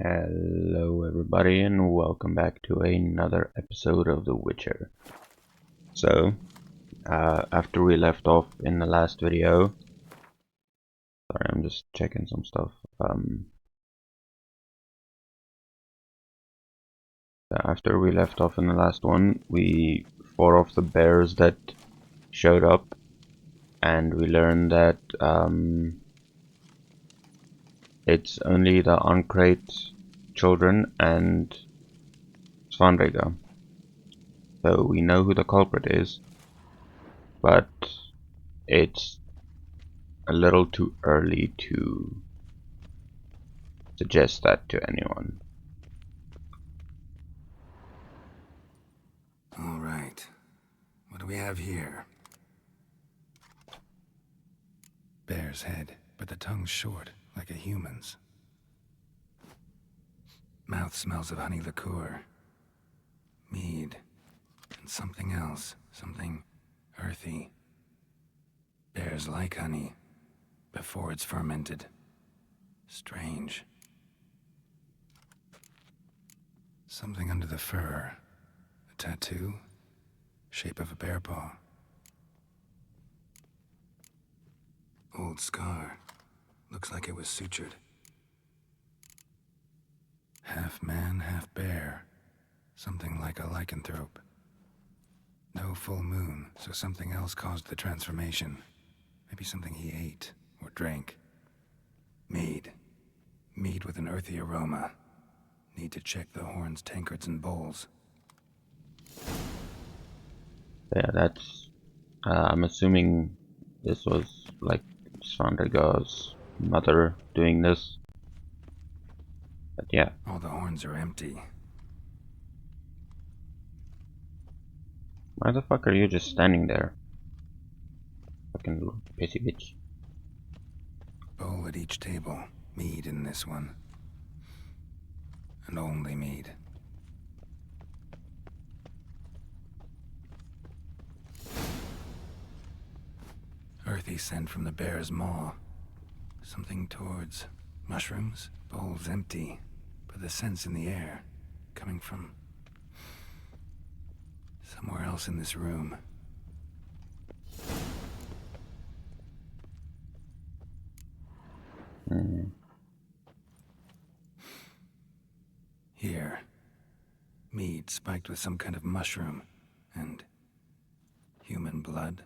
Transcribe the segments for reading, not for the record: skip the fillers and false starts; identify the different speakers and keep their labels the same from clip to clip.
Speaker 1: Hello everybody and welcome back to another episode of The Witcher. So, after we left off in the last video, sorry I'm just checking some stuff. After we left off in the last one, we fought off the bears that showed up, and we learned that it's only the Ancrate children and Svanrega. So we know who the culprit is, but it's a little too early to suggest that to anyone.
Speaker 2: All right. What do we have here? Bear's head, but the tongue's short, like a human's. Mouth smells of honey liqueur. Mead. And something else. Something earthy. Bears like honey. Before it's fermented. Strange. Something under the fur. A tattoo? Shape of a bear paw. Old scar. Looks like it was sutured. Half man, half bear. Something like a lycanthrope. No full moon, so something else caused the transformation. Maybe something he ate or drank. Mead. Mead with an earthy aroma. Need to check the horns, tankards, and bowls.
Speaker 1: Yeah, that's... I'm assuming this was like Svanrega's mother doing this. But yeah.
Speaker 2: All the horns are empty.
Speaker 1: Why the fuck are you just standing there? Fucking little pissy bitch.
Speaker 2: Bowl at each table. Mead in this one. And only mead. Earthy scent from the bear's maw. Something towards mushrooms. Bowl's empty, but the scent's in the air. Coming from somewhere else in this room. Here. Mead spiked with some kind of mushroom. And human blood.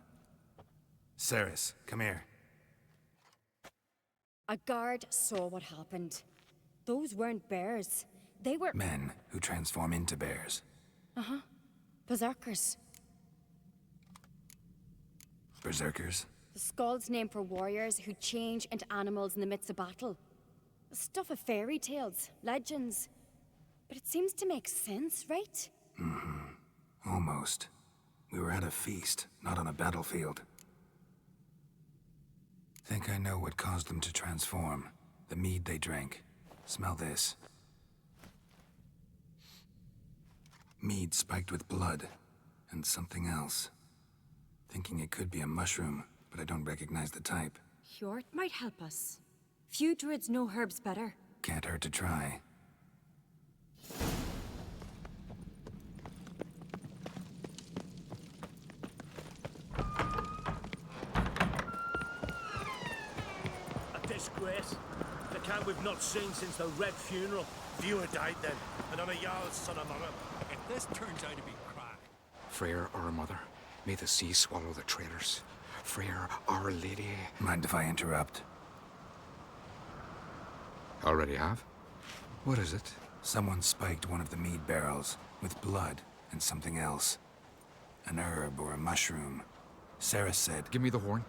Speaker 2: Ceres, come here.
Speaker 3: A guard saw what happened. Those weren't bears. They were
Speaker 2: Men who transform into bears.
Speaker 3: berserkers.
Speaker 2: Berserkers?
Speaker 3: The Skald's name for warriors who change into animals in the midst of battle. The stuff of fairy tales, legends. But it seems to make sense, right?
Speaker 2: Almost. We were at a feast, not on a battlefield. Think I know what caused them to transform. The mead they drank. Smell this. Mead spiked with blood. And something else. Thinking it could be a mushroom, but I don't recognize the type.
Speaker 3: Hjort might help us. Few druids know herbs better.
Speaker 2: Can't hurt to try.
Speaker 4: A disgrace. The camp we've not seen since the Red Funeral. Fewer died then, and on a Jarl's son among them. If this turns out to be crack.
Speaker 5: Freyr, our mother, may the sea swallow the traitors. Freyr, our lady.
Speaker 2: Mind if I interrupt?
Speaker 5: Already have? What is it?
Speaker 2: Someone spiked one of the mead barrels with blood and something else. An herb or a mushroom. Ceres said,
Speaker 5: Give me the horn.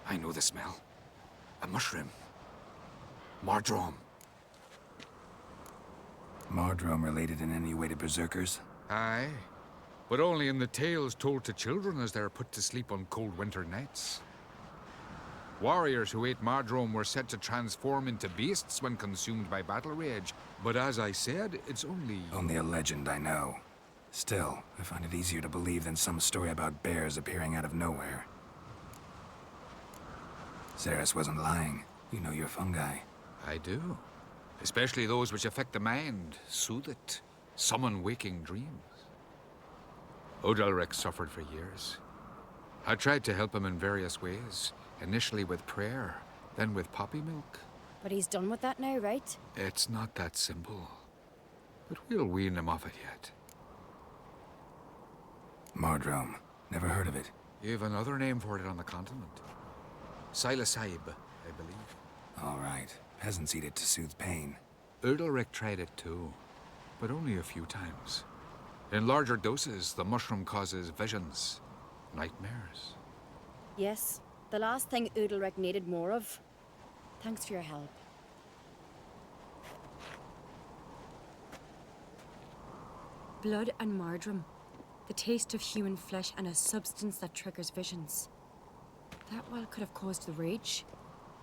Speaker 5: I know the smell. A mushroom. Mardrome.
Speaker 2: Mardrome related in any way to berserkers?
Speaker 5: Aye. But only in the tales told to children as they're put to sleep on cold winter nights. Warriors who ate Mardrome were said to transform into beasts when consumed by battle rage. But as I said, it's only...
Speaker 2: Only a legend I know. Still, I find it easier to believe than some story about bears appearing out of nowhere. Ceres wasn't lying. You know your fungi.
Speaker 5: I do. Especially those which affect the mind, soothe it, summon waking dreams. Odalric suffered for years. I tried to help him in various ways, initially with prayer, then with poppy milk.
Speaker 3: But he's done with that now, right?
Speaker 5: It's not that simple. But we'll wean him off it yet.
Speaker 2: Mardrome. Never heard of it.
Speaker 5: You've another name for it on the continent. Silasaib, I believe.
Speaker 2: All right. Peasants eat it to soothe pain.
Speaker 5: Udalric tried it too, but only a few times. In larger doses, the mushroom causes visions, nightmares.
Speaker 3: Yes, the last thing Udalric needed more of. Thanks for your help. Blood and Mardrome. The taste of human flesh and a substance that triggers visions. That well could have caused the rage.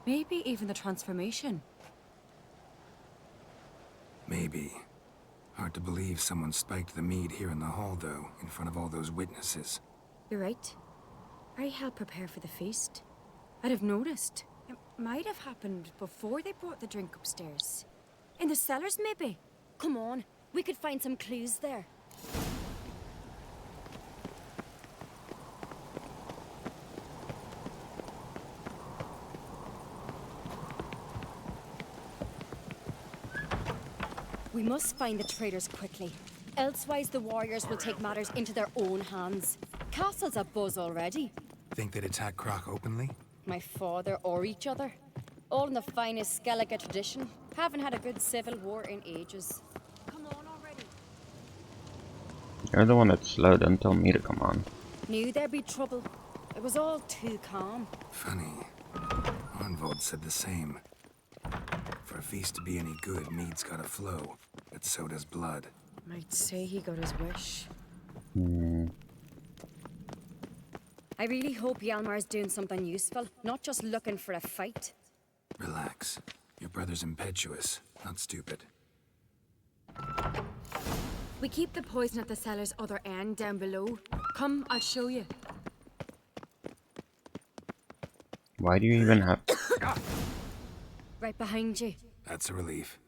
Speaker 3: Maybe even the transformation.
Speaker 2: Maybe. Hard to believe someone spiked the mead here in the hall, though, in front of all those witnesses.
Speaker 3: You're right. I helped prepare for the feast. I'd have noticed. It might have happened before they brought the drink upstairs. In the cellars, maybe? Come on, we could find some clues there. We must find the traitors quickly. Elsewise, the warriors will take matters into their own hands. Castle's abuzz already.
Speaker 2: Think they'd attack Croc openly?
Speaker 3: My father or each other. All in the finest Skellige tradition. Haven't had a good civil war in ages. Come on already.
Speaker 1: You're the one that's slow, don't tell me to come on.
Speaker 3: Knew there'd be trouble. It was all too calm.
Speaker 2: Funny. Arnvold said the same. For a feast to be any good, mead's gotta flow. But so does blood.
Speaker 3: Might say he got his wish.
Speaker 1: Hmm.
Speaker 3: I really hope Hjalmar's doing something useful, not just looking for a fight.
Speaker 2: Relax. Your brother's impetuous, not stupid.
Speaker 3: We keep the poison at the cellar's other end down below. Come, I'll show you.
Speaker 1: Why do you even have...
Speaker 3: Right behind you.
Speaker 2: That's a relief.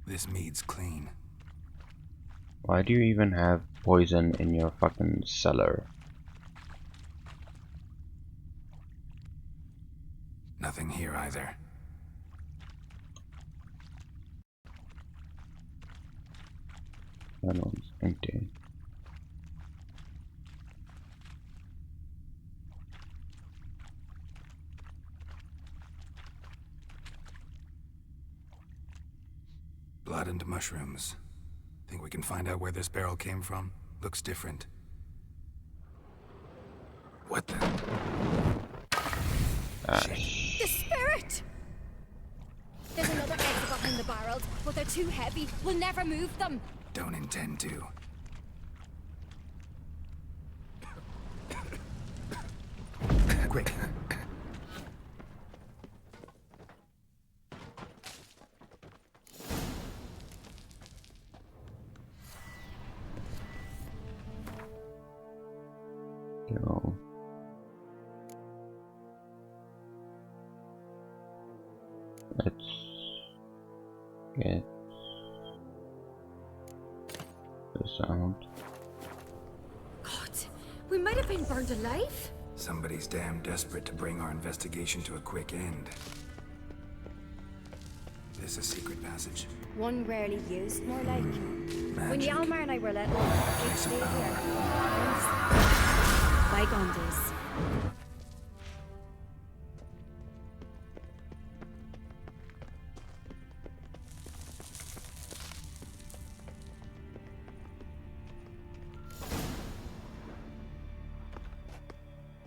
Speaker 2: This mead's clean.
Speaker 1: Why do you even have poison in your fucking cellar?
Speaker 2: Nothing here either.
Speaker 1: That one's empty.
Speaker 2: Blood and mushrooms. Think we can find out where this barrel came from? Looks different. What the?
Speaker 1: Shit.
Speaker 3: The spirit! There's another exit behind the barrels, but they're too heavy. We'll never move them.
Speaker 2: Don't intend to. Quick.
Speaker 1: Go. Let's get this out.
Speaker 3: God, we might have been burned alive.
Speaker 2: Somebody's damn desperate to bring our investigation to a quick end. This a secret passage?
Speaker 3: One rarely used, more like. When
Speaker 2: Magic.
Speaker 3: Hjalmar and I were little, we'd
Speaker 2: Place of
Speaker 3: stay
Speaker 2: power.
Speaker 3: here. Bygone days.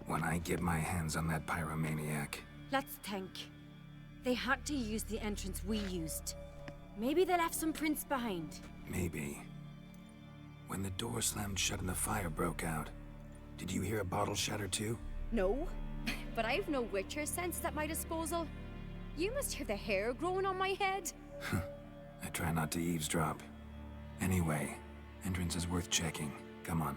Speaker 2: When I get my hands on that pyromaniac,
Speaker 3: Let's think. They had to use the entrance we used. Maybe they left some prints behind.
Speaker 2: maybe. When the door slammed shut and the fire broke out, did you hear a bottle shatter too?
Speaker 3: No, But I've no witcher sense at my disposal. You must hear the hair growing on my head.
Speaker 2: I try not to eavesdrop. Anyway, entrance is worth checking. Come on.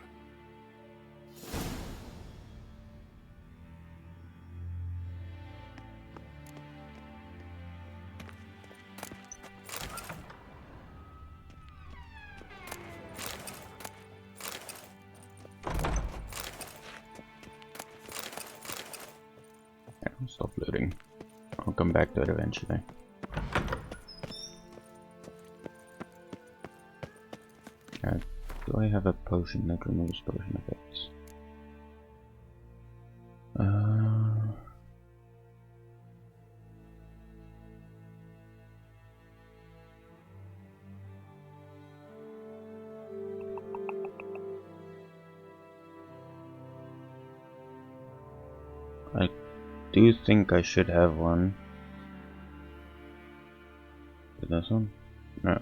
Speaker 1: Stop loading. I'll come back to it eventually. Do I have a potion that removes potion effects? I do think I should have one. Is this one? No.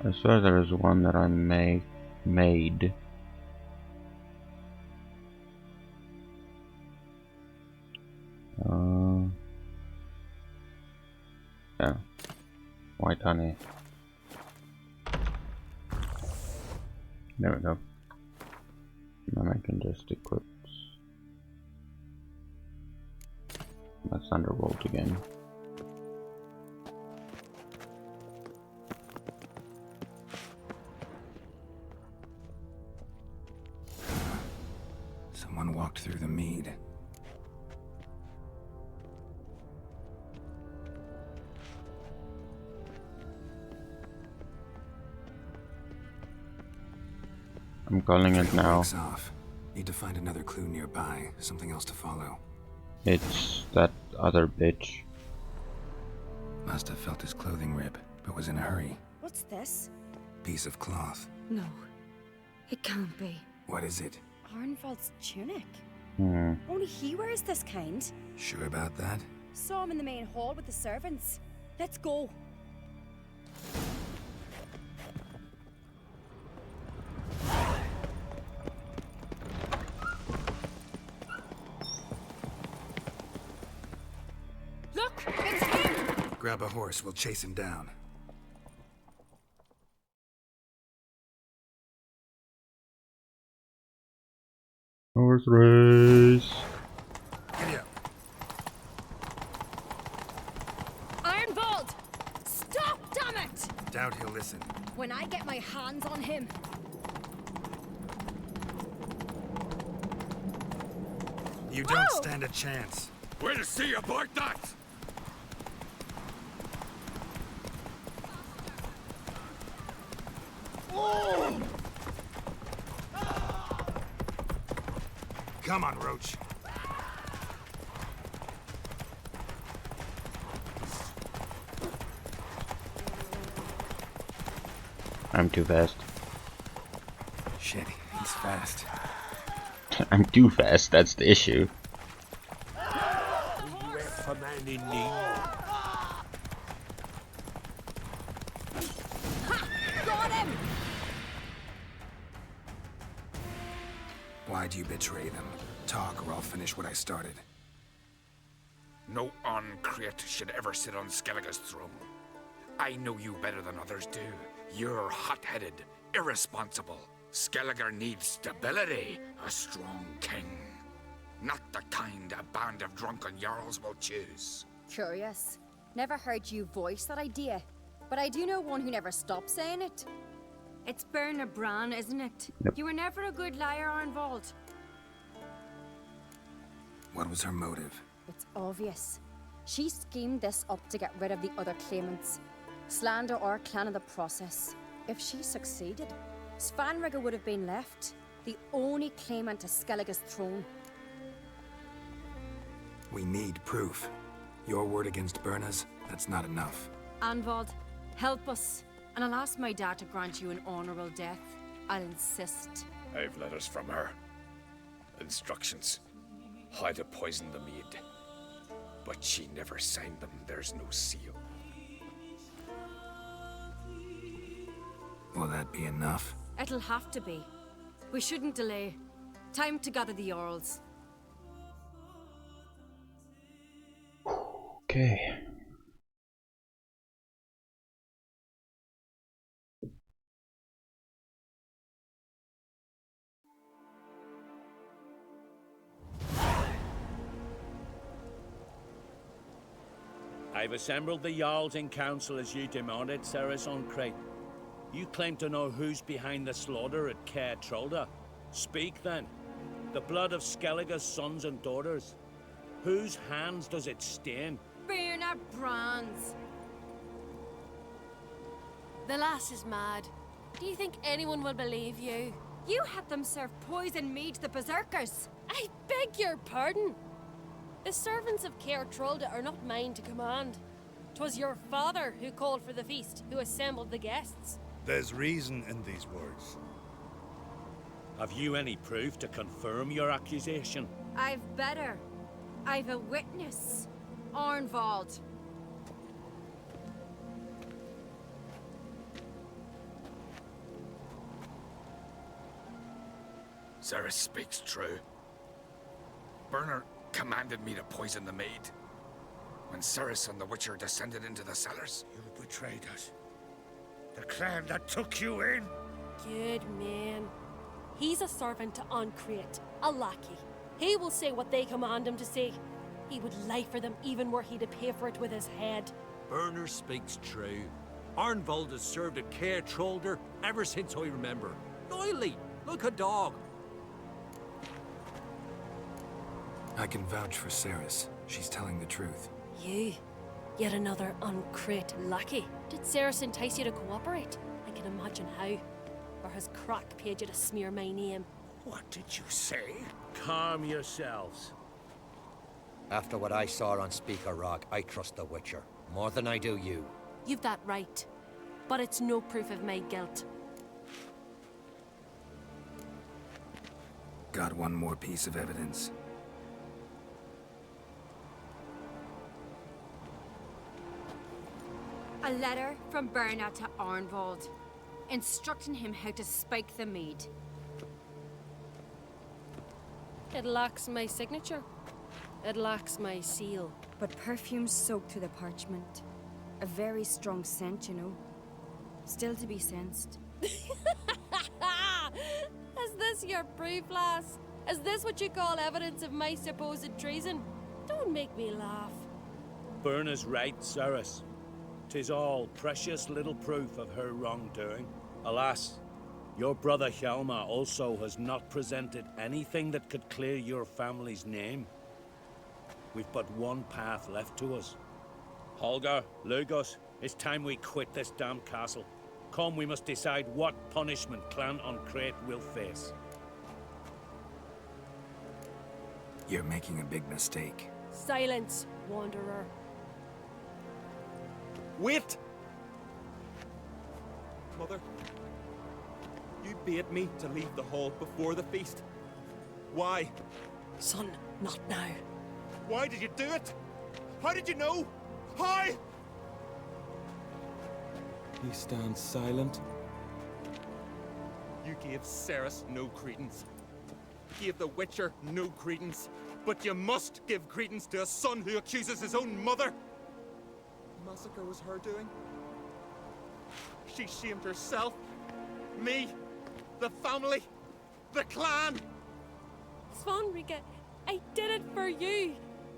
Speaker 1: I swear there is one that I made. Yeah. White honey. There we go. Then I can just equip my Thunderbolt again.
Speaker 2: Someone walked through the mead.
Speaker 1: I'm calling it now.
Speaker 2: Breaks off. Need to find another clue nearby. Something else to follow.
Speaker 1: It's that other bitch.
Speaker 2: Must have felt his clothing rip, but was in a hurry.
Speaker 3: What's this?
Speaker 2: Piece of cloth.
Speaker 3: No, it can't be.
Speaker 2: What is it?
Speaker 3: Arnvald's tunic.
Speaker 1: Hmm.
Speaker 3: Only he wears this kind.
Speaker 2: Sure about that?
Speaker 3: Saw him in the main hall with the servants. Let's go. Look, it's him!
Speaker 2: Grab a horse, we'll chase him down.
Speaker 1: Horse race.
Speaker 2: Giddy up.
Speaker 3: Arnvald! Stop, damn it!
Speaker 2: Doubt he'll listen.
Speaker 3: When I get my hands on him.
Speaker 2: You don't
Speaker 3: Whoa!
Speaker 2: stand a chance.
Speaker 5: We'll see about that!
Speaker 2: Come on, Roach.
Speaker 1: I'm too fast.
Speaker 2: Shit, he's fast.
Speaker 1: I'm too fast, that's the issue.
Speaker 4: You F a man in need.
Speaker 3: Got him!
Speaker 2: Why'd you betray them? Talk or I'll finish what I started.
Speaker 5: No Ancrate should ever sit on Skellige's throne. I know you better than others do. You're hot-headed, irresponsible. Skellige needs stability, a strong king. Not the kind a band of drunken jarls will choose.
Speaker 3: Curious. Never heard you voice that idea. But I do know one who never stops saying it. It's Berna Bran, isn't it?
Speaker 1: Yep.
Speaker 3: You were never a good liar, Arnvald.
Speaker 2: What was her motive?
Speaker 3: It's obvious. She schemed this up to get rid of the other claimants. Slander our clan in the process. If she succeeded, Svanrige would have been left, the only claimant to Skellige's throne.
Speaker 2: We need proof. Your word against Berna's, that's not enough.
Speaker 3: Anvald, help us, and I'll ask my dad to grant you an honorable death. I'll insist.
Speaker 4: I've letters from her. Instructions. How to poison the mead. But she never signed them. There's no seal.
Speaker 2: Will that be enough?
Speaker 3: It'll have to be. We shouldn't delay. Time to gather the Jarls.
Speaker 1: Okay.
Speaker 4: I've assembled the Jarls in council as you demanded, Cerys on Crete. You claim to know who's behind the slaughter at Caer Trolda. Speak then. The blood of Skellige's sons and daughters. Whose hands does it stain?
Speaker 3: Birna Brand's.
Speaker 6: The lass is mad. Do you think anyone will believe you?
Speaker 3: You had them serve poison mead to the berserkers.
Speaker 6: I beg your pardon. The servants of Caer Trolda are not mine to command. 'Twas your father who called for the feast, who assembled the guests.
Speaker 7: There's reason in these words.
Speaker 4: Have you any proof to confirm your accusation?
Speaker 3: I've better. I've a witness. Arnvald.
Speaker 5: Cerys speaks true. Burner commanded me to poison the maid. When Cerys and the Witcher descended into the cellars.
Speaker 4: You betrayed us. The clan that took you in.
Speaker 6: Good man. He's a servant to Ancrete, a lackey. He will say what they command him to say. He would lie for them even were he to pay for it with his head.
Speaker 8: Burner speaks true. Arnvald has served at Caer Trolder ever since I remember. Loyally, like a dog.
Speaker 2: I can vouch for Cerys. She's telling the truth.
Speaker 6: You? Yet another Ancrete lackey? Did Cerys entice you to cooperate? I can imagine how. Or has Crack paid you to smear my name?
Speaker 4: What did you say? Calm yourselves.
Speaker 9: After what I saw on Speaker Rock, I trust the Witcher. More than I do you.
Speaker 6: You've that right. But it's no proof of my guilt.
Speaker 2: Got one more piece of evidence.
Speaker 3: A letter from Birna to Arnvald, instructing him how to spike the mead.
Speaker 6: It lacks my signature. It lacks my seal.
Speaker 3: But perfume soaked through the parchment. A very strong scent, you know. Still to be sensed.
Speaker 6: Is this your proof, lass? Is this what you call evidence of my supposed treason? Don't make me laugh.
Speaker 4: Burna's right, Cerys. 'Tis all precious little proof of her wrongdoing. Alas, your brother Hjalmar also has not presented anything that could clear your family's name. We've but one path left to us. Holger, Lugos, it's time we quit this damn castle. Come, we must decide what punishment Clan Ancrete will face.
Speaker 2: You're making a big mistake.
Speaker 6: Silence, wanderer.
Speaker 8: Wait! Mother, you bade me to leave the hall before the feast. Why?
Speaker 6: Son, not now.
Speaker 8: Why did you do it? How did you know? How?
Speaker 10: He stands silent.
Speaker 8: You gave Cerys no credence. Gave the Witcher no credence. But you must give credence to a son who accuses his own mother. The massacre was her doing. She shamed herself, me, the family, the clan.
Speaker 6: Svanrika, I did it for you.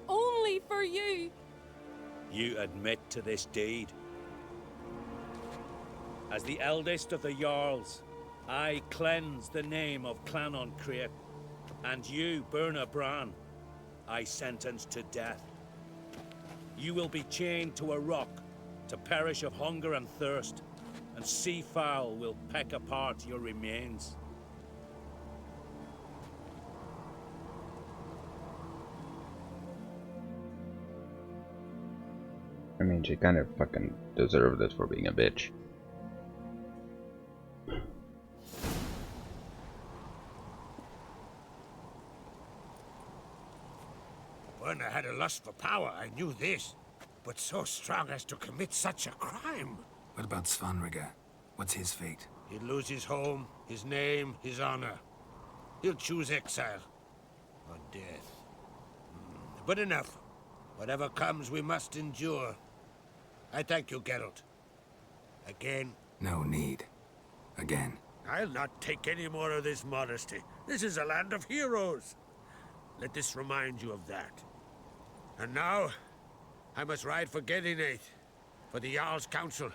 Speaker 6: Only for you.
Speaker 4: You admit to this deed. As the eldest of the Jarls, I cleanse the name of Clan Ancrete, and you, Birna Bran, I sentence to death. You will be chained to a rock to perish of hunger and thirst, and sea fowl will peck apart your remains.
Speaker 1: I mean, she kind of fucking deserved it for being a bitch.
Speaker 4: Birna had a lust for power, I knew this. But so strong as to commit such a crime.
Speaker 2: What about Svanrika? What's his fate?
Speaker 4: He'd lose his home, his name, his honor. he'll choose exile. Or death. But enough. Whatever comes, we must endure. I thank you, Geralt. Again.
Speaker 2: No need. Again.
Speaker 4: I'll not take any more of this modesty. This is a land of heroes. Let this remind you of that. And now, I must ride for Gedinath, for the Jarl's Council.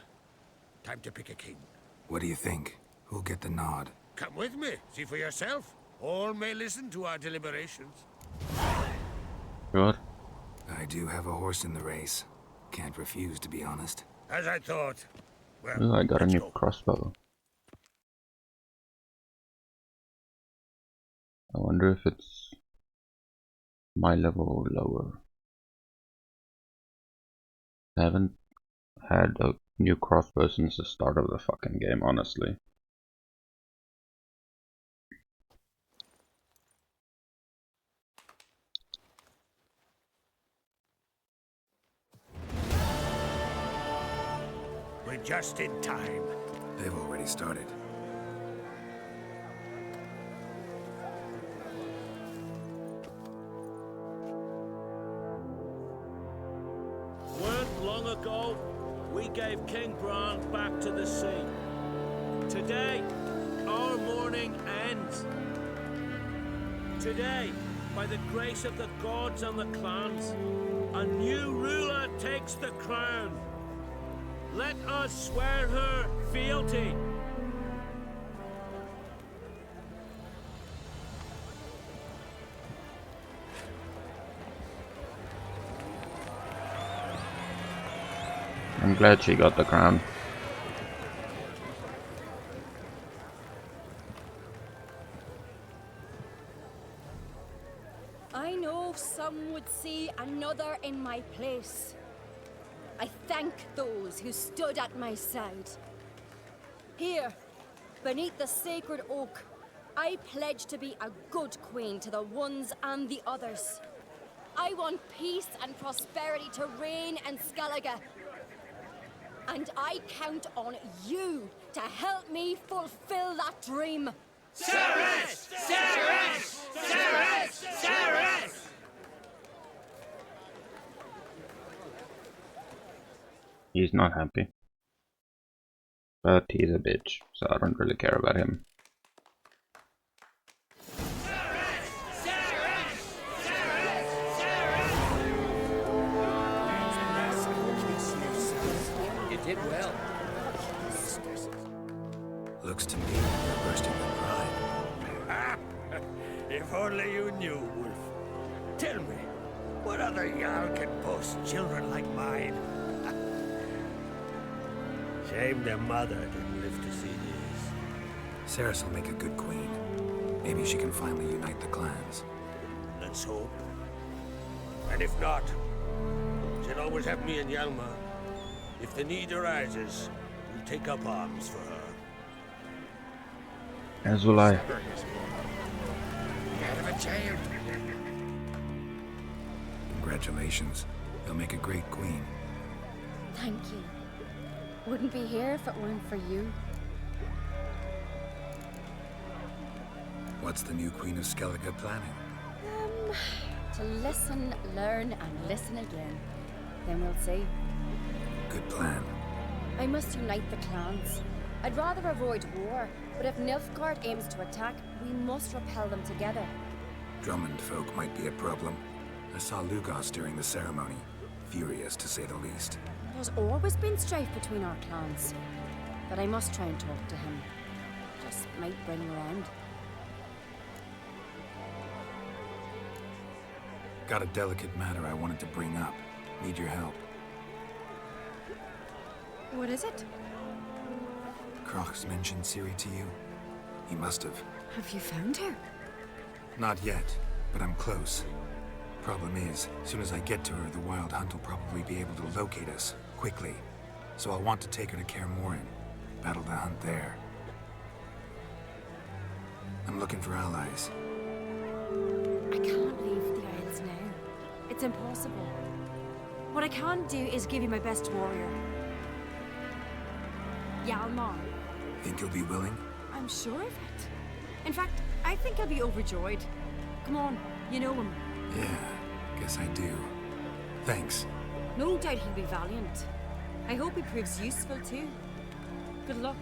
Speaker 4: Time to pick a king.
Speaker 2: What do you think? Who'll get the nod?
Speaker 4: Come with me, see for yourself. All may listen to our deliberations.
Speaker 1: Sure.
Speaker 2: I do have a horse in the race. Can't refuse, to be honest.
Speaker 4: As I thought. Well,
Speaker 1: Ooh, I got a
Speaker 4: let's
Speaker 1: new
Speaker 4: go.
Speaker 1: crossbow. I wonder if it's my level or lower. I haven't had a new crossbow since the start of the fucking game, honestly.
Speaker 4: We're just in time.
Speaker 2: They've already started.
Speaker 4: Weren't long ago, we gave King Bran back to the sea. Today, our mourning ends. Today, by the grace of the gods and the clans, a new ruler takes the crown. Let us swear her fealty.
Speaker 1: I'm glad she got the crown.
Speaker 3: I know some would see another in my place. I thank those who stood at my side. Here, beneath the sacred oak, I pledge to be a good queen to the ones and the others. I want peace and prosperity to reign in Skellige. And I count on you to help me fulfill that dream.
Speaker 4: Cerys! Cerys! Cerys! Cerys!
Speaker 1: He's not happy. But he's a bitch, so I don't really care about him.
Speaker 9: You did well.
Speaker 2: Looks to me you're bursting with pride.
Speaker 4: If only you knew, Wolf. Tell me, what other Jarl can boast children like mine? Shame their mother didn't live to see this.
Speaker 2: Cerys will make a good queen. Maybe she can finally unite the clans.
Speaker 4: Let's hope. And if not, she'll always have me and Hjalmar. If the need arises, we'll take up arms for her.
Speaker 1: As will I.
Speaker 5: Out of a child.
Speaker 2: Congratulations. You'll make a great queen.
Speaker 3: Thank you. Wouldn't be here if it weren't for you.
Speaker 2: What's the new Queen of Skellige planning?
Speaker 3: To listen, learn, and listen again. Then we'll see.
Speaker 2: Good plan.
Speaker 3: I must unite the clans. I'd rather avoid war, but if Nilfgaard aims to attack, we must repel them together.
Speaker 2: Drummond folk might be a problem. I saw Lugos during the ceremony. Furious, to say the least.
Speaker 3: There's always been strife between our clans. But I must try and talk to him. Just might bring him around.
Speaker 2: Got a delicate matter I wanted to bring up. Need your help.
Speaker 3: What is it?
Speaker 2: Crach's mentioned Ciri to you? He must have.
Speaker 3: Have you found her?
Speaker 2: Not yet, but I'm close. Problem is, as soon as I get to her, the Wild Hunt will probably be able to locate us, quickly. So I'll want to take her to Kaer Morhen, battle the hunt there. I'm looking for allies.
Speaker 3: I can't leave the Isles now. It's impossible. What I can do is give you my best warrior. Hjalmar.
Speaker 2: Think you'll be willing?
Speaker 3: I'm sure of it. In fact, I think he'll be overjoyed. Come on, you know him.
Speaker 2: Yeah, guess I do. Thanks.
Speaker 3: No doubt he'll be valiant. I hope he proves useful too. Good luck.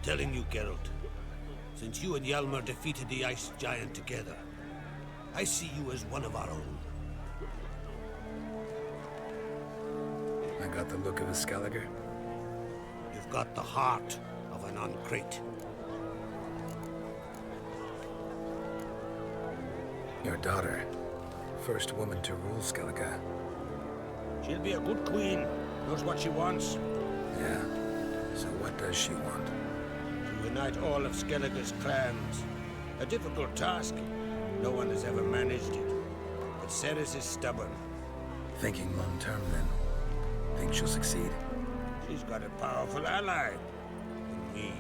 Speaker 11: Telling you, Geralt, since you and Hjalmar defeated the Ice Giant together, I see you as one of our own.
Speaker 2: I got the look of a Skelliger.
Speaker 11: You've got the heart of an Uncrate.
Speaker 2: Your daughter. First woman to rule Skellige.
Speaker 11: She'll be a good queen. Knows what she wants.
Speaker 2: Yeah. So what does she want?
Speaker 11: To unite all of Skellige's clans. A difficult task. No one has ever managed it. But Cerys is stubborn.
Speaker 2: Thinking long term, then. Think she'll succeed?
Speaker 11: She's got a powerful ally. Me.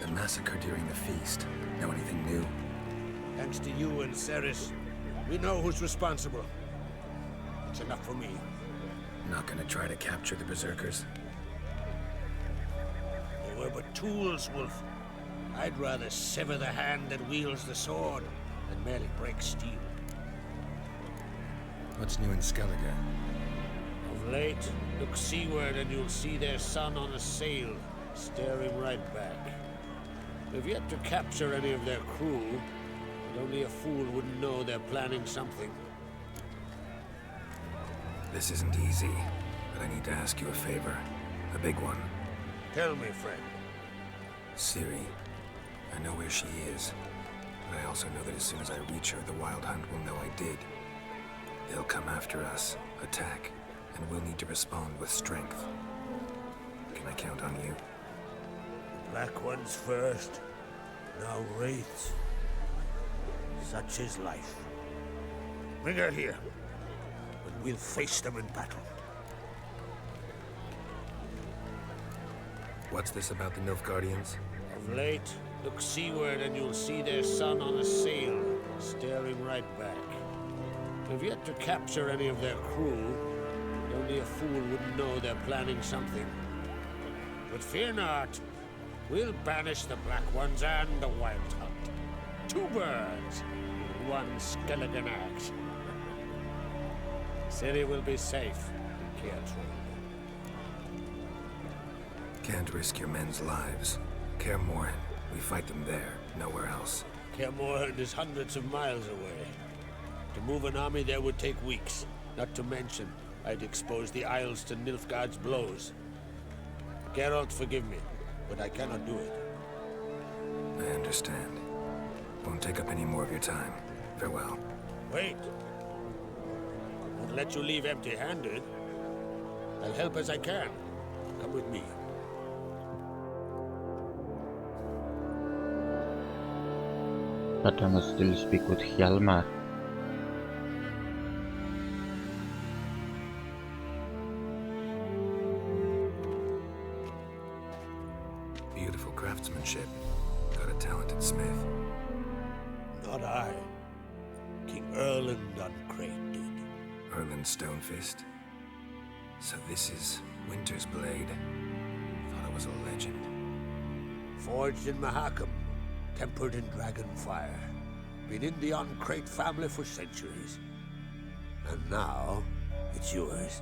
Speaker 2: The massacre during the feast. Know anything new?
Speaker 11: Thanks to you and Cerys, we know who's responsible. It's enough for me.
Speaker 2: Not gonna try to capture the Berserkers?
Speaker 11: They were but tools, Wolf. I'd rather sever the hand that wields the sword than merely break steel.
Speaker 2: What's new in Skellige?
Speaker 11: Of late, look seaward and you'll see their sun on a sail, staring right back. We've yet to capture any of their crew, but only a fool wouldn't know they're planning something.
Speaker 2: This isn't easy, but I need to ask you a favor. A big one.
Speaker 11: Tell me, friend.
Speaker 2: Ciri. I know where she is, but I also know that as soon as I reach her, the Wild Hunt will know I did. They'll come after us, attack, and we'll need to respond with strength. Can I count on you?
Speaker 11: Black Ones first, now Wraiths. Such is life. Bring her here, and we'll face them in battle.
Speaker 2: What's this about the Nilfgaardians?
Speaker 11: Of late, look seaward and you'll see their sun on a sail, staring right back. We've yet to capture any of their crew, but only a fool wouldn't know they're planning something. But fear not, we'll banish the Black Ones and the Wild Hunt. 2 birds with 1 skeleton axe. Ciri will be safe in Kaer Trul.
Speaker 2: Can't risk your men's lives. Kaer Morhen. We fight them there, nowhere else.
Speaker 11: Kaer Morhen is hundreds of miles away. To move an army there would take weeks. Not to mention, I'd expose the Isles to Nilfgaard's blows. Geralt, forgive me, but I cannot do it.
Speaker 2: I understand. Won't take up any more of your time. Farewell.
Speaker 11: Wait. Won't let you leave empty-handed. I'll help as I can. Come with me.
Speaker 1: But I must still speak with Hjalmar.
Speaker 2: Beautiful craftsmanship. Got a talented smith.
Speaker 11: Not I. King Erland Uncrate did.
Speaker 2: Erland Stonefist. So this is Winter's Blade. Thought it was a legend.
Speaker 11: Forged in Mahakam, tempered in dragon fire. Been in the Uncrate family for centuries. And now, it's yours.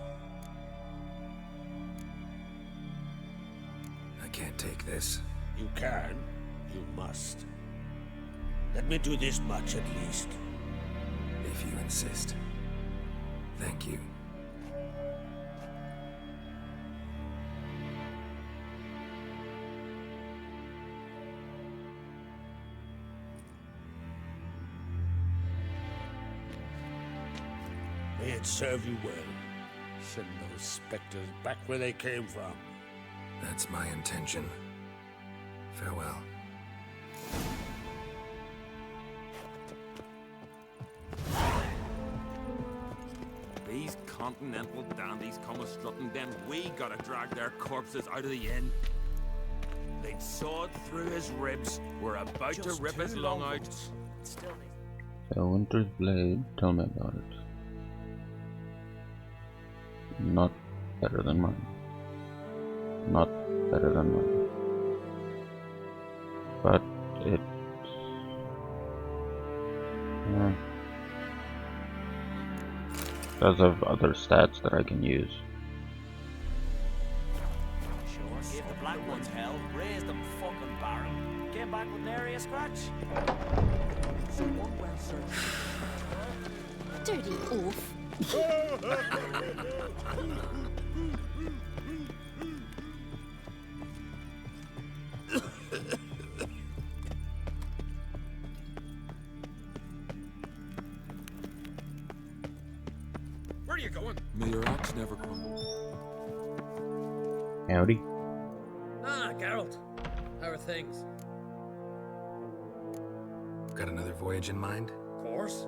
Speaker 2: I can't take this.
Speaker 11: You can. You must. Let me do this much at least.
Speaker 2: If you insist. Thank you.
Speaker 11: May it serve you well. Send those specters back where they came from.
Speaker 2: That's my intention. Farewell.
Speaker 12: These continental dandies come a-strutting, then we gotta drag their corpses out of the inn. They'd sawed through his ribs, we're about to rip his lung out.
Speaker 6: Still,
Speaker 1: The Winter's Blade, tell me about it. Not better than mine. Not better than mine. But it... does have other stats that I can use.
Speaker 13: Sure, give the black ones hell, raise them fucking barren. Came back with nary a scratch. Someone well searched.
Speaker 3: Dirty oaf.
Speaker 5: Where are you going?
Speaker 10: May your axe never crumble.
Speaker 1: Howdy.
Speaker 13: Ah, Geralt. How are things?
Speaker 2: Got another voyage in mind?
Speaker 13: Of course.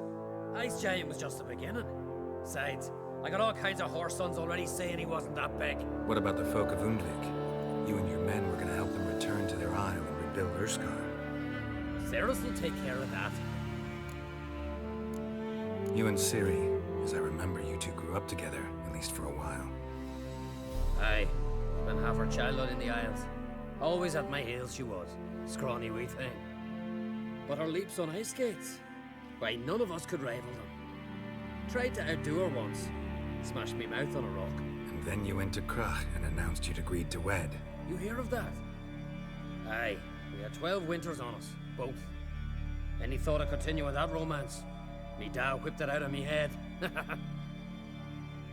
Speaker 13: Ice Giant was just the beginning. Besides, I got all kinds of horse sons already saying he wasn't that big.
Speaker 2: What about the folk of Undvik? You and your men were gonna help them return to their isle and rebuild Urskar.
Speaker 13: Cerys will take care of that.
Speaker 2: You and Ciri, as I remember, you two grew up together, at least for a while.
Speaker 13: Aye. Spent half her childhood in the Isles. Always at my heels she was. Scrawny wee thing. But her leaps on ice skates, why, none of us could rival them. Tried to outdo her once. Smashed me mouth on a rock.
Speaker 2: And then you went to Krach and announced you'd agreed to wed.
Speaker 13: You hear of that? Aye. We had 12 winters on us. Both. Any thought of continuing that romance? Me dad whipped it out of me head.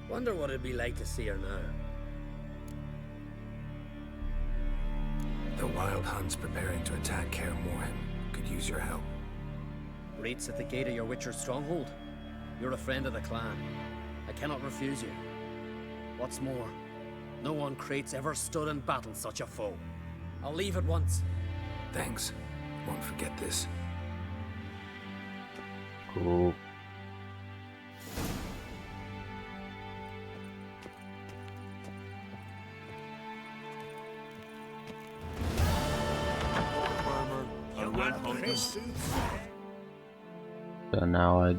Speaker 13: Wonder what it'd be like to see her now.
Speaker 2: The Wild Hunt's preparing to attack Kaer Morhen. Could use your help.
Speaker 13: Rates at the gate of your Witcher's stronghold. You're a friend of the clan. I cannot refuse you. What's more, no one Crate's ever stood in battle such a foe. I'll leave at once.
Speaker 2: Thanks. Won't forget this.
Speaker 1: Cool. So now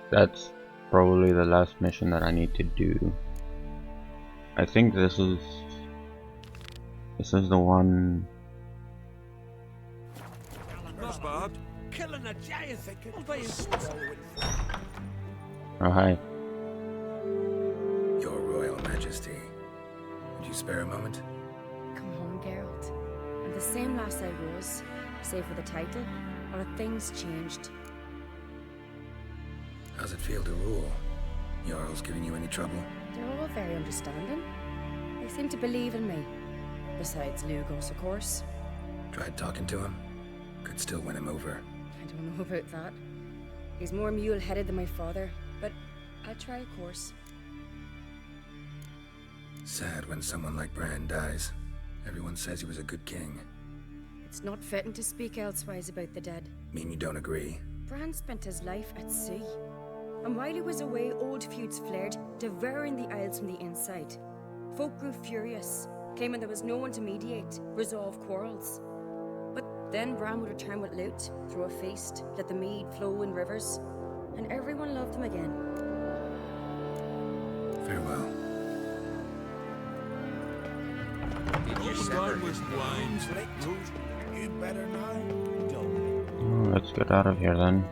Speaker 1: that's probably the last mission that I need to do. I think this is the one.
Speaker 12: Rosbard, killing a giant all by himself.
Speaker 1: Oh hi.
Speaker 2: Your Royal Majesty. Would you spare a moment?
Speaker 3: Come home, Geralt. I'm the same lass I was, save for the title, or have things changed?
Speaker 2: How's it feel to rule? Jarl's giving you any trouble?
Speaker 3: They're all very understanding. They seem to believe in me. Besides Lugos, of course.
Speaker 2: Tried talking to him? Could still win him over.
Speaker 3: I don't know about that. He's more mule-headed than my father, but I'll try, of course.
Speaker 2: Sad when someone like Bran dies. Everyone says he was a good king.
Speaker 3: It's not fitting to speak elsewise about the dead.
Speaker 2: Mean you don't agree?
Speaker 3: Bran spent his life at sea. And while he was away, old feuds flared, devouring the Isles from the inside. Folk grew furious, claiming there was no one to mediate, resolve quarrels. But then Bran would return with loot, throw a feast, let the mead flow in rivers, and everyone loved him again.
Speaker 2: Farewell.
Speaker 12: Did you sever was blind? You better know.
Speaker 1: Let's get out of here then.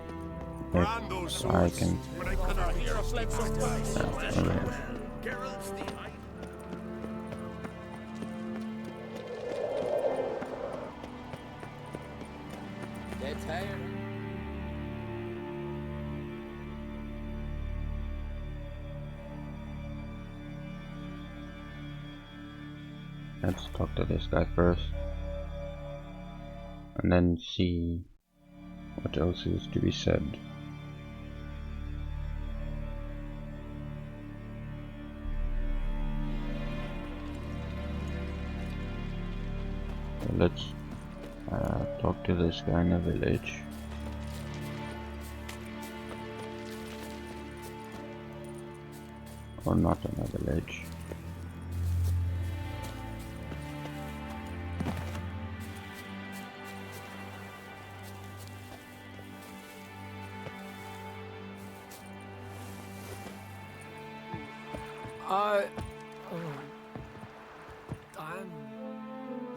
Speaker 1: If I can.
Speaker 13: Dead tired.
Speaker 1: Let's talk to this guy first. And then see what else is to be said. So let's talk to this guy in the village. Or not in a village.
Speaker 14: I'm...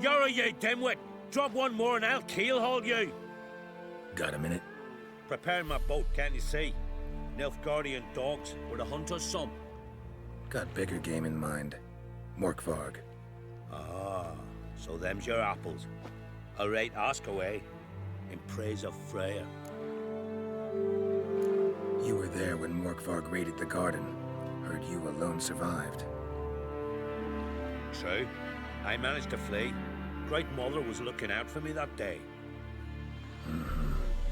Speaker 4: You're a you dimwit! Drop one more and I'll keelhaul you!
Speaker 2: Got a minute?
Speaker 4: Preparing my boat, can't you see? Nilfgaardian dogs were the hunter's son.
Speaker 2: Got bigger game in mind. Morkvarg.
Speaker 4: Ah, so them's your apples. Alright, ask away. In praise of Freya.
Speaker 2: You were there when Morkvarg raided the garden. Heard you alone survived.
Speaker 4: True. I managed to flee. Great Mother was looking out for me that day.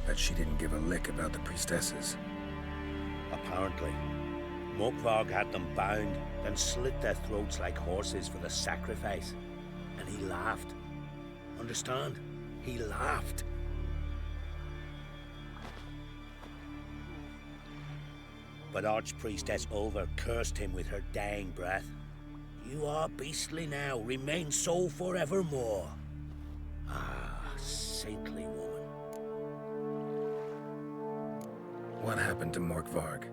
Speaker 2: But she didn't give a lick about the priestesses.
Speaker 4: Apparently. Morkvarg had them bound, then slit their throats like horses for the sacrifice. And he laughed. Understand? He laughed. But Archpriestess Ulver cursed him with her dying breath. You are beastly now, remain so forevermore. Ah, saintly woman.
Speaker 2: What happened to Morkvarg?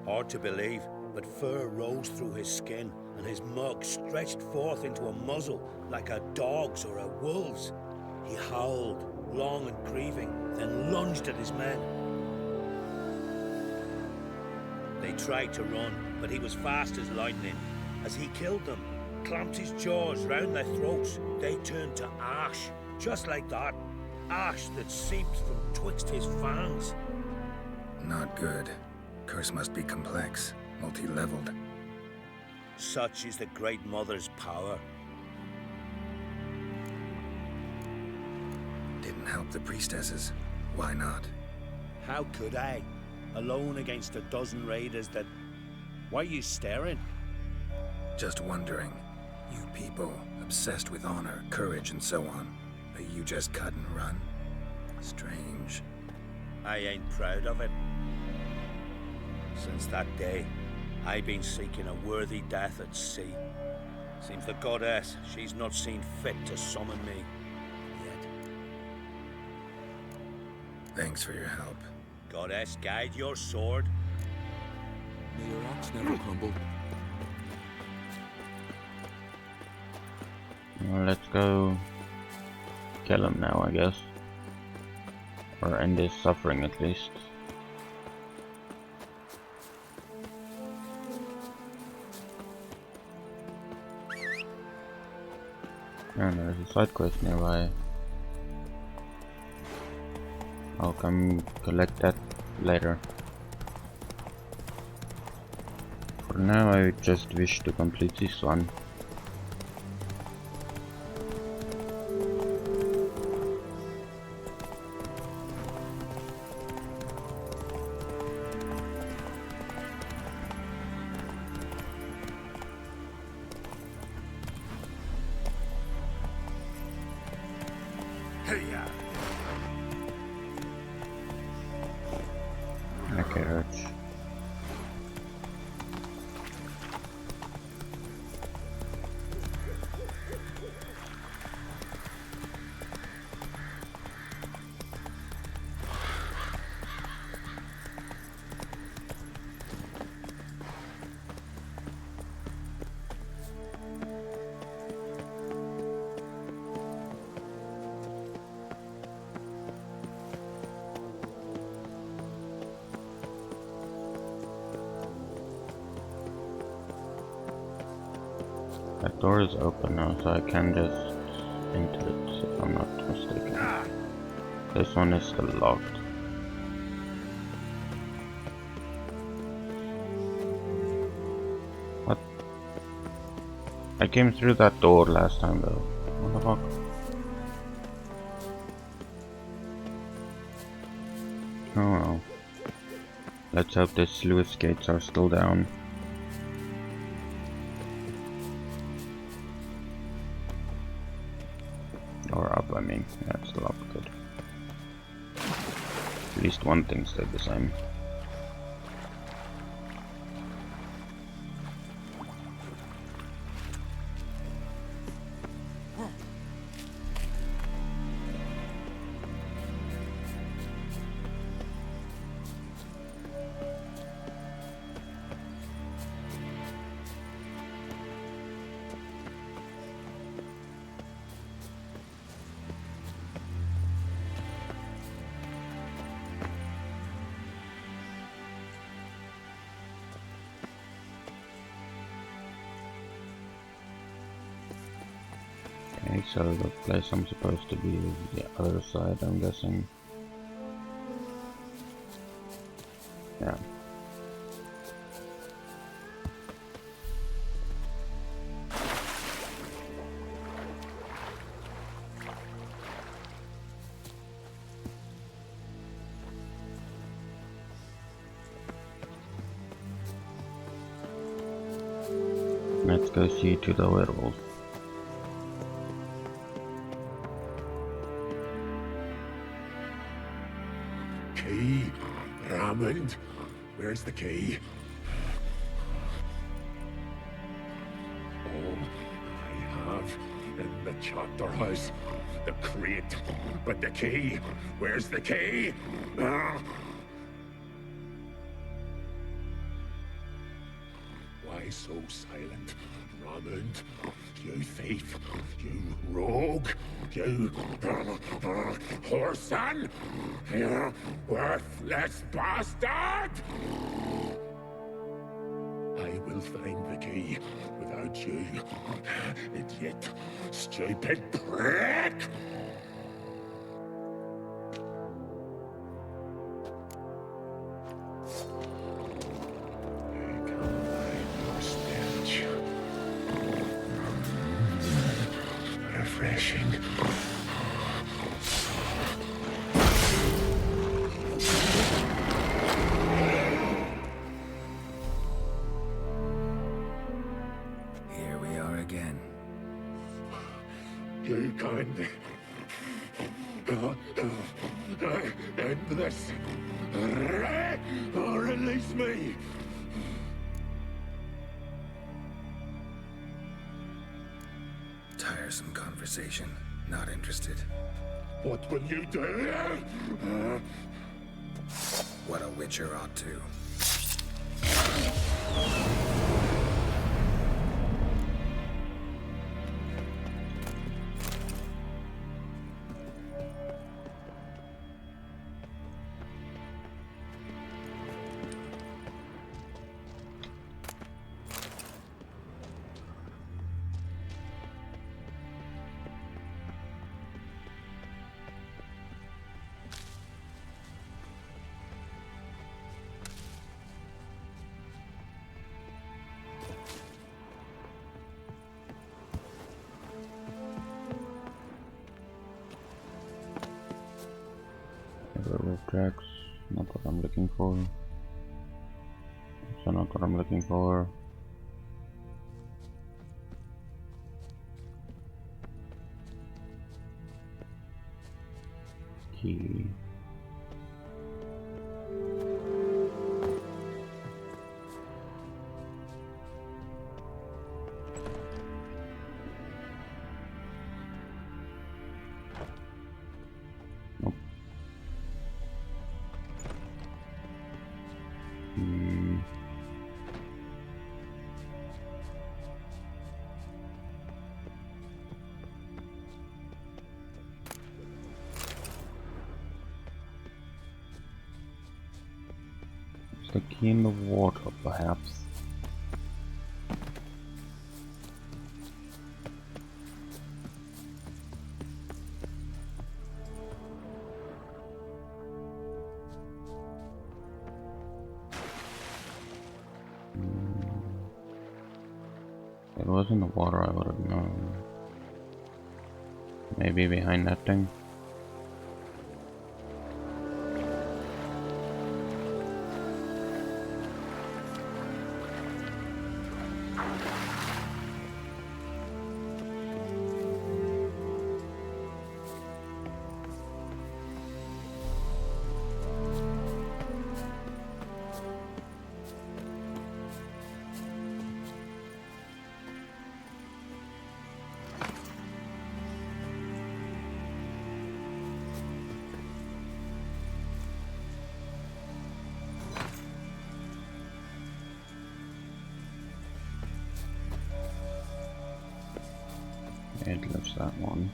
Speaker 4: Hard to believe, but fur rose through his skin, and his mug stretched forth into a muzzle like a dog's or a wolf's. He howled, long and grieving, then lunged at his men. They tried to run, but he was fast as lightning. As he killed them, clamped his jaws round their throats, they turned to ash, just like that. Ash that seeped from twixt his fangs.
Speaker 2: Not good. Curse must be complex, multi-leveled.
Speaker 4: Such is the Great Mother's power.
Speaker 2: Didn't help the priestesses. Why not?
Speaker 4: How could I? Alone against a dozen raiders that... Why are you staring?
Speaker 2: Just wondering. You people, obsessed with honor, courage, and so on. But you just cut and run. Strange.
Speaker 4: I ain't proud of it. Since that day, I've been seeking a worthy death at sea. Seems the goddess, she's not seen fit to summon me yet.
Speaker 2: Thanks for your help.
Speaker 4: Goddess, guide your sword.
Speaker 10: May your axe never crumble.
Speaker 1: Well, let's go kill him now, I guess. Or end his suffering at least. And there's a side quest nearby. I'll come collect that later. For now I just wish to complete this one. Okay, Arch. That door is open now, so I can just enter it, if I'm not mistaken. This one is still locked. What? I came through that door last time though. What the fuck? Oh well. Let's hope the sluice gates are still down. Or up, I mean. Yeah, it's still up, good. At least one thing stayed the same. Okay, so the place I'm supposed to be is the other side, I'm guessing. Yeah. Let's go see to the werewolf.
Speaker 14: Key? Raymond? Where's the key? Oh, I have in the chapter house the crate, but the key? Where's the key? Ah. Why so silent, Raymond? You thief! You rogue! You whoreson! You worthless bastard! I will find the key without you, idiot, stupid prick! Refreshing.
Speaker 2: Here we are again.
Speaker 14: You can't end this. Release me.
Speaker 2: Tiresome conversation. Not interested.
Speaker 14: What will you do?
Speaker 2: What a witcher ought to.
Speaker 1: Railroad tracks, not what I'm looking for. Also not what I'm looking for. Key. Nope. Is the key in the water, perhaps? If it was in the water, I would have known. Maybe behind that thing? It lifts that one.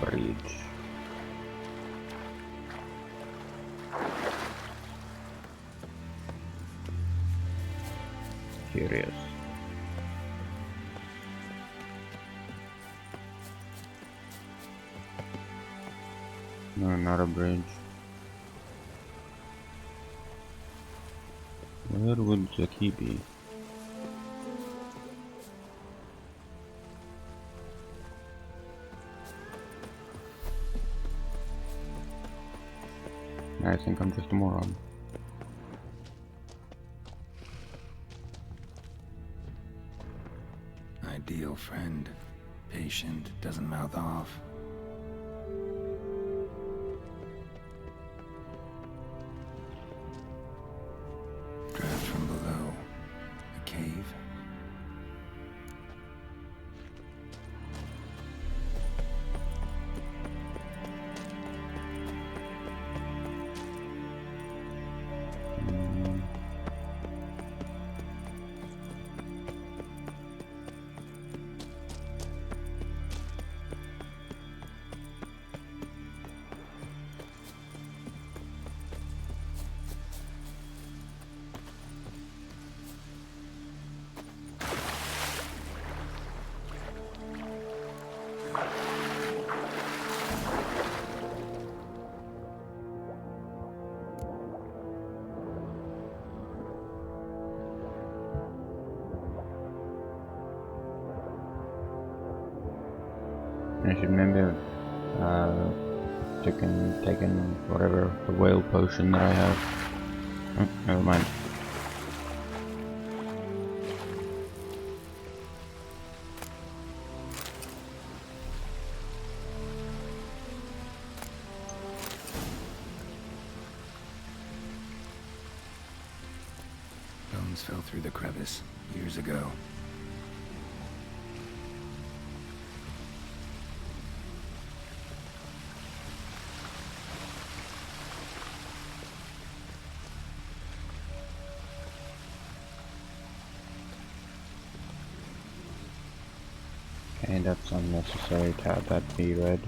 Speaker 1: bridge. Curious. No, not a bridge. Where would the key be? I think I'm just a moron.
Speaker 2: Ideal friend. Patient, doesn't mouth off. Draft from below. A cave.
Speaker 1: I should maybe taken whatever the whale potion that I have. Oh, never mind.
Speaker 2: Bones fell through the crevice years ago.
Speaker 1: Okay, that's unnecessary to have that be red.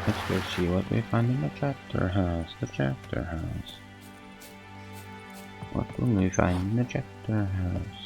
Speaker 1: Let's go see what we find in the chapter house. The chapter house. What will we find in the chapter house?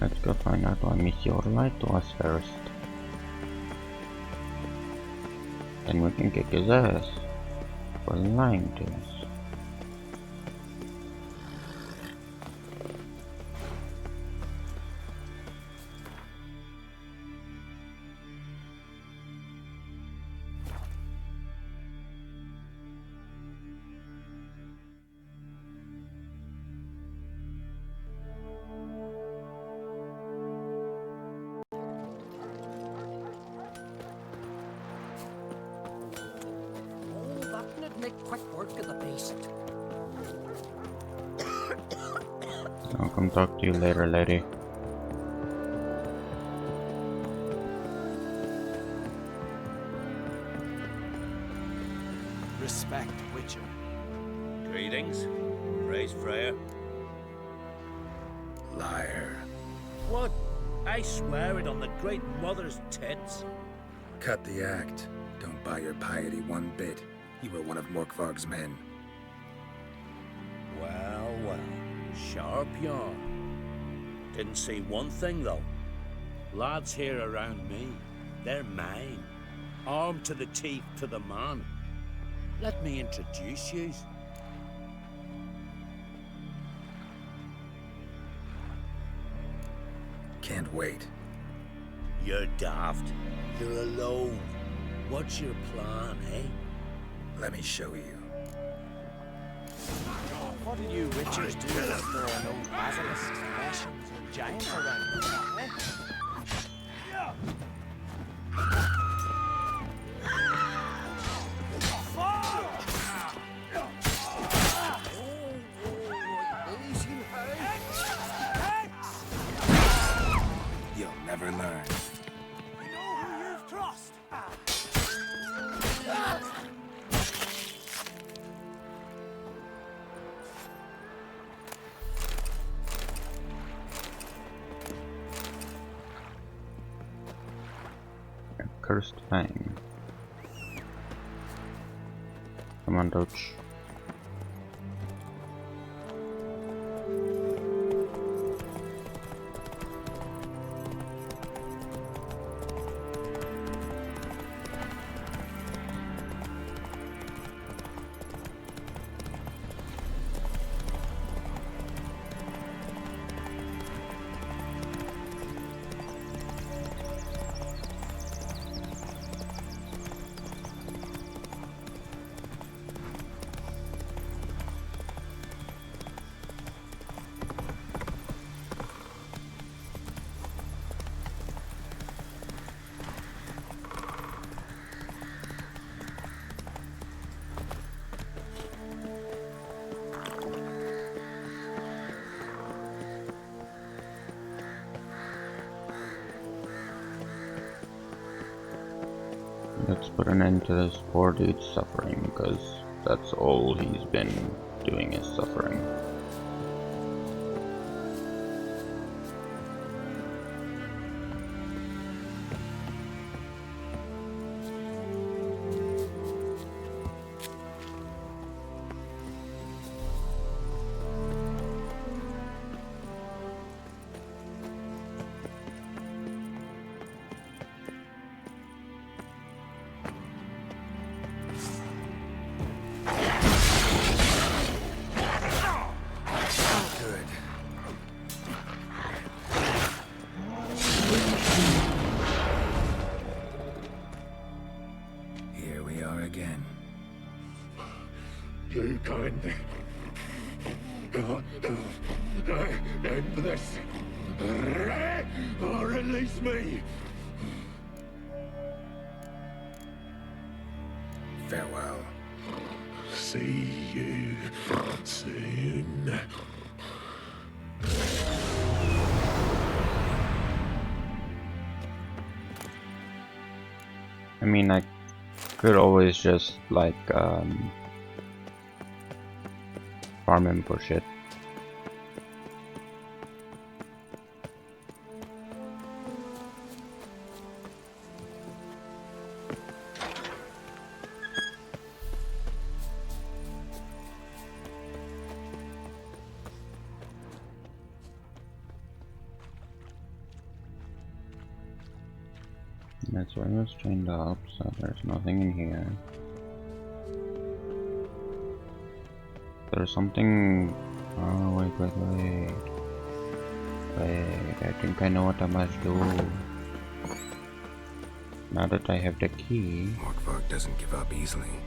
Speaker 1: Let's go find out what meteorite was first. Then we can kick his ass for lying to us.
Speaker 9: Make quick work of the beast.
Speaker 1: I'll come talk to you later, lady.
Speaker 4: Respect, Witcher. Greetings. Praise Freya.
Speaker 2: Liar.
Speaker 4: What? I swear it on the Great Mother's tits.
Speaker 2: Cut the act. Don't buy your piety one bit. You were one of Morkvarg's men.
Speaker 4: Well, well. Sharp yarn. Didn't see one thing, though. Lads here around me, they're mine. armed to the teeth to the man. Let me introduce you.
Speaker 2: Can't wait.
Speaker 4: You're daft. You're alone. What's your plan, eh?
Speaker 2: Let me show you.
Speaker 15: What do you witchers do if there are no basilisks, fashions, or giants around? Eh?
Speaker 2: You'll never learn.
Speaker 15: You know who you've crossed?
Speaker 1: Cursed Fang. Come on, Dodge. Let's put an end to this poor dude's suffering, because that's all he's been doing is suffering.
Speaker 14: You kind. End this. Or release me.
Speaker 2: Farewell.
Speaker 14: See you soon.
Speaker 1: I mean, I could always just, like, farm him for shit. That's where I was chained up, so there's nothing in here. There's something... Oh, wait. I think I know what I must do. Now that I have the key...
Speaker 2: Morkvark doesn't give up easily.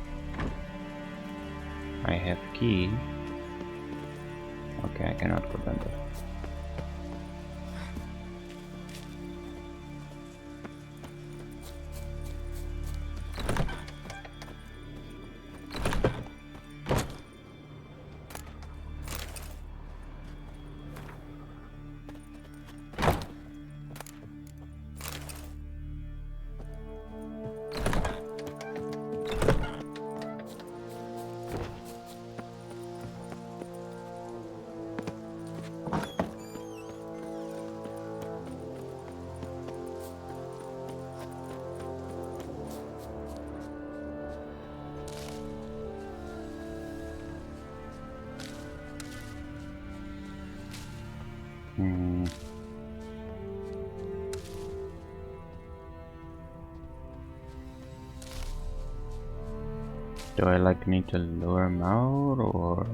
Speaker 1: I have key. Okay, I cannot prevent it. Do I like need to lure him out, or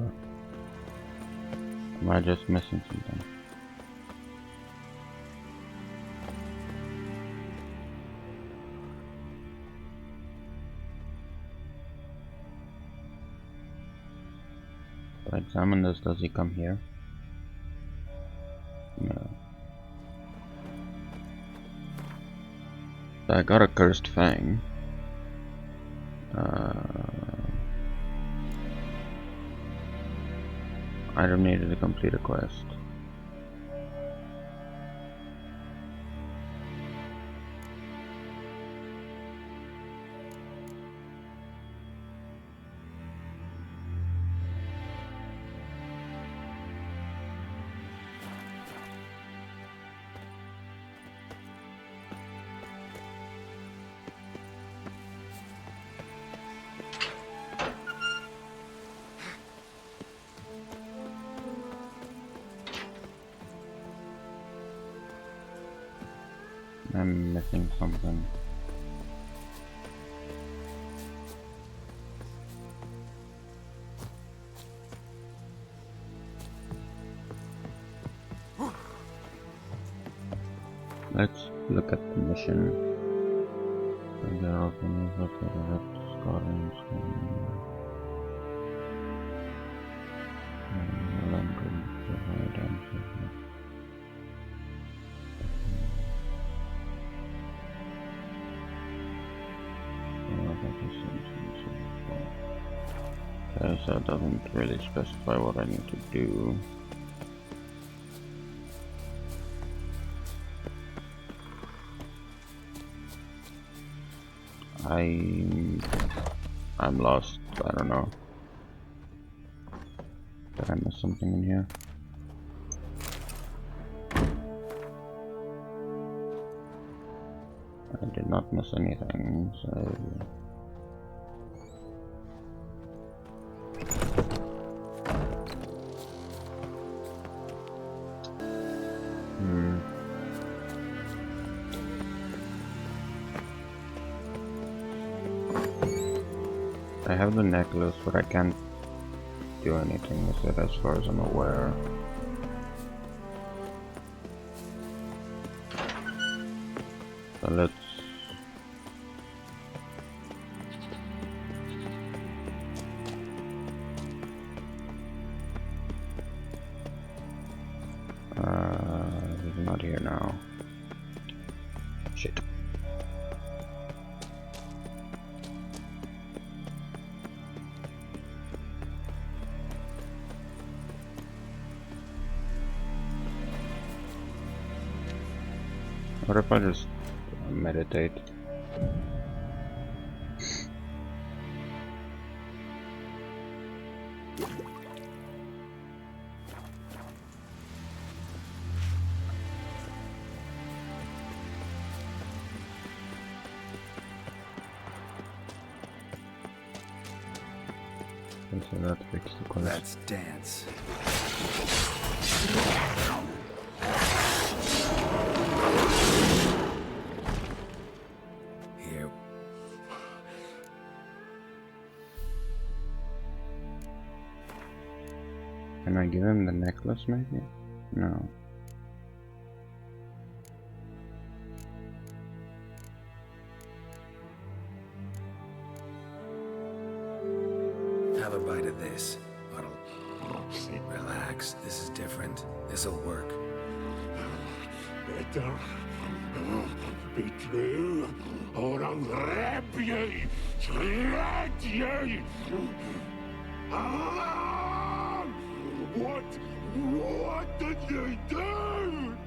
Speaker 1: am I just missing something? If I examine this, does he come here? No. So I got a cursed fang. I don't need to complete a quest. I'm missing something. Let's look at the mission. Okay, so it doesn't really specify what I need to do. I'm lost. I don't know. Did I miss something in here? I did not miss anything, so... I have the necklace, but I can't do anything with it as far as I'm aware. So let's... he's not here now. Shit. What if I just meditate? So that fixed the quest.
Speaker 2: Let's dance. Here.
Speaker 1: Can I give him the necklace maybe? No.
Speaker 2: Have a bite of this. Relax, this is different. This'll work.
Speaker 14: Better be true, or I'll rip you, shred you. Ah! What did you do?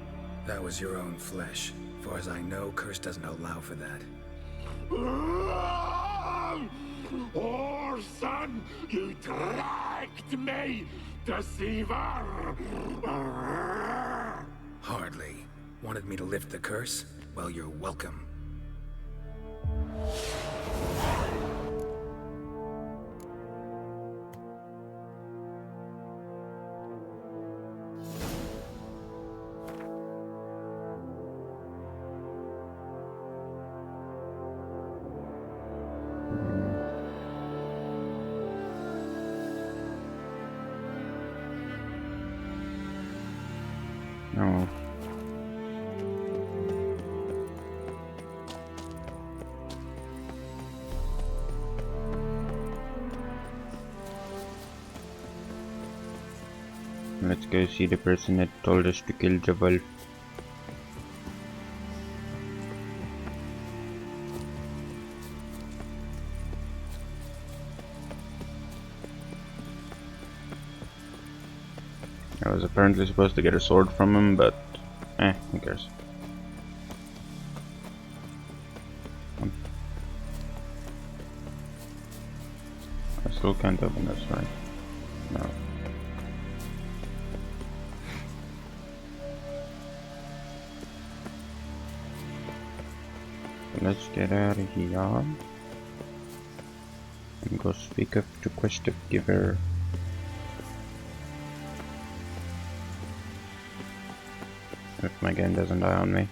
Speaker 2: That was your own flesh. Far as I know, Curse doesn't allow for that.
Speaker 14: Orson, you dragged me, deceiver!
Speaker 2: Hardly. Wanted me to lift the curse? Well, you're welcome.
Speaker 1: Let's go see the person that told us to kill the wolf. I was apparently supposed to get a sword from him, but who cares? I still can't open this, right? No. Let's get out of here and go speak up to Quest of Giver. If my game doesn't die on me.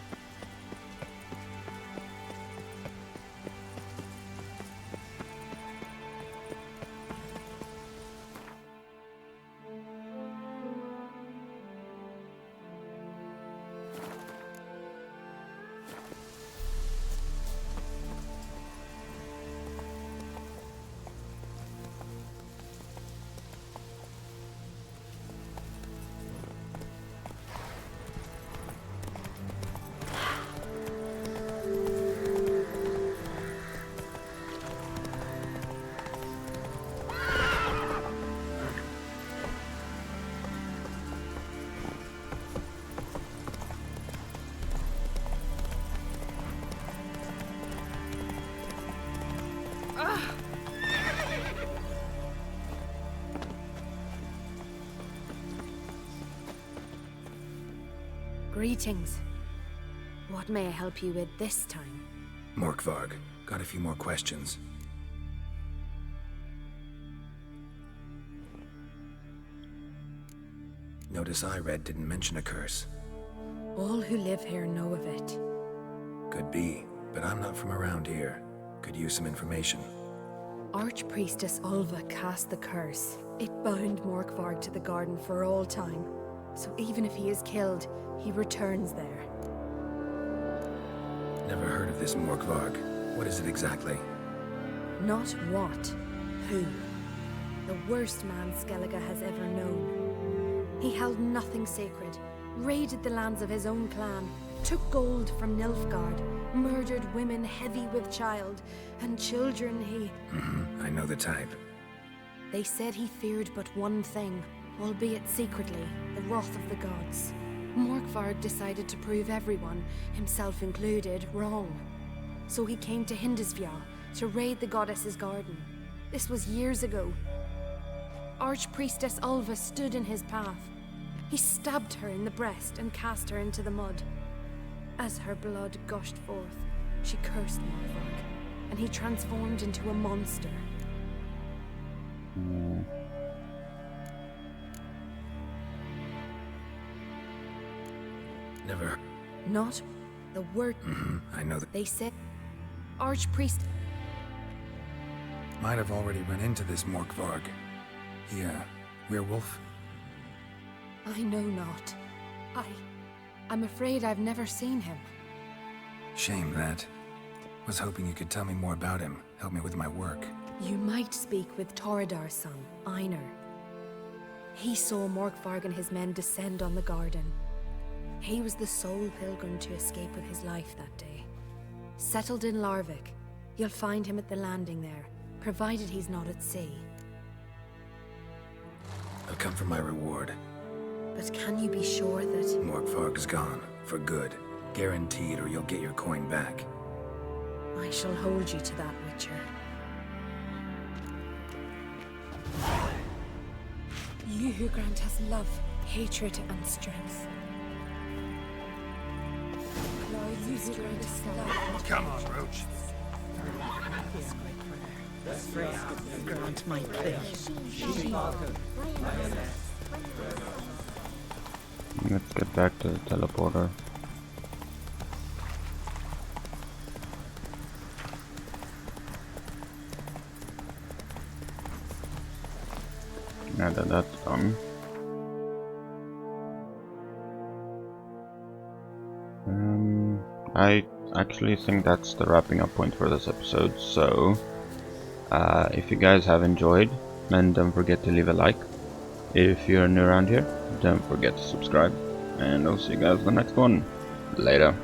Speaker 3: Greetings. What may I help you with this time?
Speaker 2: Morkvarg, got a few more questions. Notice I read didn't mention a curse.
Speaker 3: All who live here know of it.
Speaker 2: Could be, but I'm not from around here. Could use some information.
Speaker 3: Archpriestess Ulva cast the curse. It bound Morkvarg to the garden for all time. So even if he is killed, he returns there.
Speaker 2: Never heard of this Morkvarg. What is it exactly?
Speaker 3: Not what, who. The worst man Skellige has ever known. He held nothing sacred, raided the lands of his own clan, took gold from Nilfgaard, murdered women heavy with child, and children he...
Speaker 2: I know the type.
Speaker 3: They said he feared but one thing, albeit secretly, the wrath of the gods. Morkvarg decided to prove everyone, himself included, wrong. So he came to Hindisvja to raid the goddess's garden. This was years ago. Archpriestess Ulva stood in his path. He stabbed her in the breast and cast her into the mud. As her blood gushed forth, she cursed Morkvarg, and he transformed into a monster.
Speaker 2: Never.
Speaker 3: Not the word.
Speaker 2: I know that.
Speaker 3: They said Archpriest.
Speaker 2: Might have already run into this Morkvarg. He, werewolf?
Speaker 3: I know not. I'm afraid I've never seen him.
Speaker 2: Shame that. Was hoping you could tell me more about him, help me with my work.
Speaker 3: You might speak with Toradar's son, Einar. He saw Morkvarg and his men descend on the garden. He was the sole pilgrim to escape with his life that day. Settled in Larvik, you'll find him at the landing there, provided he's not at sea.
Speaker 2: I'll come for my reward.
Speaker 3: But can you be sure that...
Speaker 2: Morkvarg's gone, for good. Guaranteed, or you'll get your coin back.
Speaker 3: I shall hold you to that, Witcher. You who grant us love, hatred, and strength. Lord, you who grant us love.
Speaker 2: Come on, Roach.
Speaker 16: Grant my plea.
Speaker 1: Let's get back to the teleporter. Now that that's done, I actually think that's the wrapping up point for this episode. So if you guys have enjoyed, then don't forget to leave a like, If you're new around here, don't forget to subscribe, and I'll see you guys in the next one. Later.